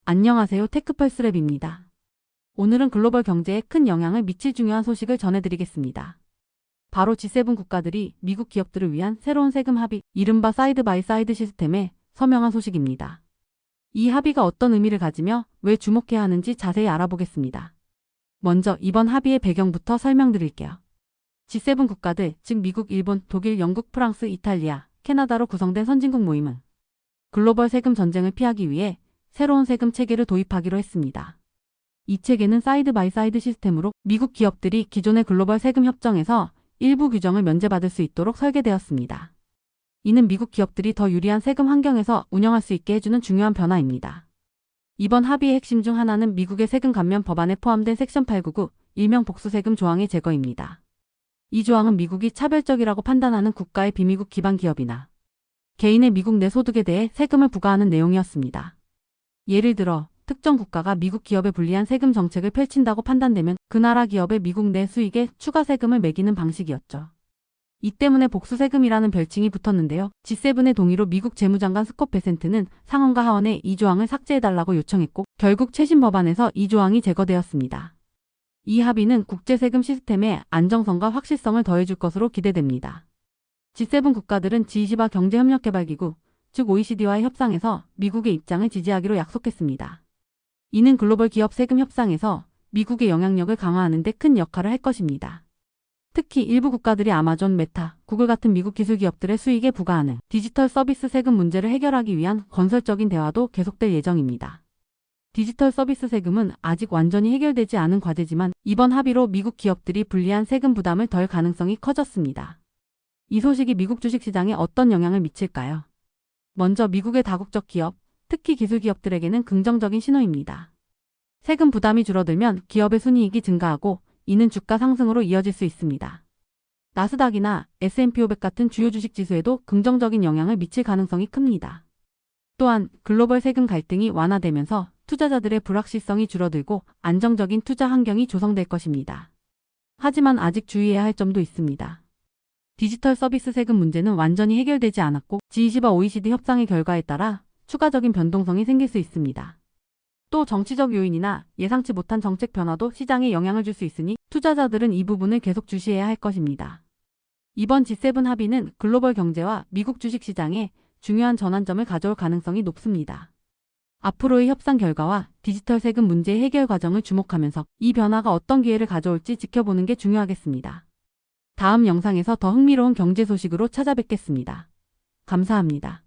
안녕하세요. 테크펄스랩입니다. 오늘은 글로벌 경제에 큰 영향을 미칠 중요한 소식을 전해드리겠습니다. 바로 G7 국가들이 미국 기업들을 위한 새로운 세금 합의, 이른바 사이드 바이 사이드 시스템에 서명한 소식입니다. 이 합의가 어떤 의미를 가지며 왜 주목해야 하는지 자세히 알아보겠습니다. 먼저 이번 합의의 배경부터 설명드릴게요. G7 국가들, 즉 미국, 일본, 독일, 영국, 프랑스, 이탈리아, 캐나다로 구성된 선진국 모임은 글로벌 세금 전쟁을 피하기 위해 새로운 세금 체계를 도입하기로 했습니다. 이 체계는 사이드 바이 사이드 시스템으로 미국 기업들이 기존의 글로벌 세금 협정에서 일부 규정을 면제받을 수 있도록 설계되었습니다. 이는 미국 기업들이 더 유리한 세금 환경에서 운영할 수 있게 해주는 중요한 변화입니다. 이번 합의의 핵심 중 하나는 미국의 세금 감면 법안에 포함된 섹션 899, 일명 복수세금 조항의 제거입니다. 이 조항은 미국이 차별적이라고 판단하는 국가의 비미국 기반 기업이나 개인의 미국 내 소득에 대해 세금을 부과하는 내용이었습니다. 예를 들어 특정 국가가 미국 기업에 불리한 세금 정책을 펼친다고 판단되면 그 나라 기업의 미국 내 수익에 추가 세금을 매기는 방식이었죠. 이 때문에 복수세금이라는 별칭이 붙었는데요. G7의 동의로 미국 재무장관 스콧 베센트는 상원과 하원에 이 조항을 삭제해달라고 요청했고 결국 최신 법안에서 이 조항이 제거되었습니다. 이 합의는 국제세금 시스템의 안정성과 확실성을 더해줄 것으로 기대됩니다. G7 국가들은 G20와 경제협력개발기구, 즉 OECD와의 협상에서 미국의 입장을 지지하기로 약속했습니다. 이는 글로벌 기업 세금 협상에서 미국의 영향력을 강화하는 데 큰 역할을 할 것입니다. 특히 일부 국가들이 아마존, 메타, 구글 같은 미국 기술 기업들의 수익에 부과하는 디지털 서비스 세금 문제를 해결하기 위한 건설적인 대화도 계속될 예정입니다. 디지털 서비스 세금은 아직 완전히 해결되지 않은 과제지만 이번 합의로 미국 기업들이 불리한 세금 부담을 덜 가능성이 커졌습니다. 이 소식이 미국 주식시장에 어떤 영향을 미칠까요? 먼저 미국의 다국적 기업, 특히 기술 기업들에게는 긍정적인 신호입니다. 세금 부담이 줄어들면 기업의 순이익이 증가하고 이는 주가 상승으로 이어질 수 있습니다. 나스닥이나 S&P 500 같은 주요 주식 지수에도 긍정적인 영향을 미칠 가능성이 큽니다. 또한 글로벌 세금 갈등이 완화되면서 투자자들의 불확실성이 줄어들고 안정적인 투자 환경이 조성될 것입니다. 하지만 아직 주의해야 할 점도 있습니다. 디지털 서비스 세금 문제는 완전히 해결되지 않았고 G20와 OECD 협상의 결과에 따라 추가적인 변동성이 생길 수 있습니다. 또 정치적 요인이나 예상치 못한 정책 변화도 시장에 영향을 줄 수 있으니 투자자들은 이 부분을 계속 주시해야 할 것입니다. 이번 G7 합의는 글로벌 경제와 미국 주식시장에 중요한 전환점을 가져올 가능성이 높습니다. 앞으로의 협상 결과와 디지털 세금 문제의 해결 과정을 주목하면서 이 변화가 어떤 기회를 가져올지 지켜보는 게 중요하겠습니다. 다음 영상에서 더 흥미로운 경제 소식으로 찾아뵙겠습니다. 감사합니다.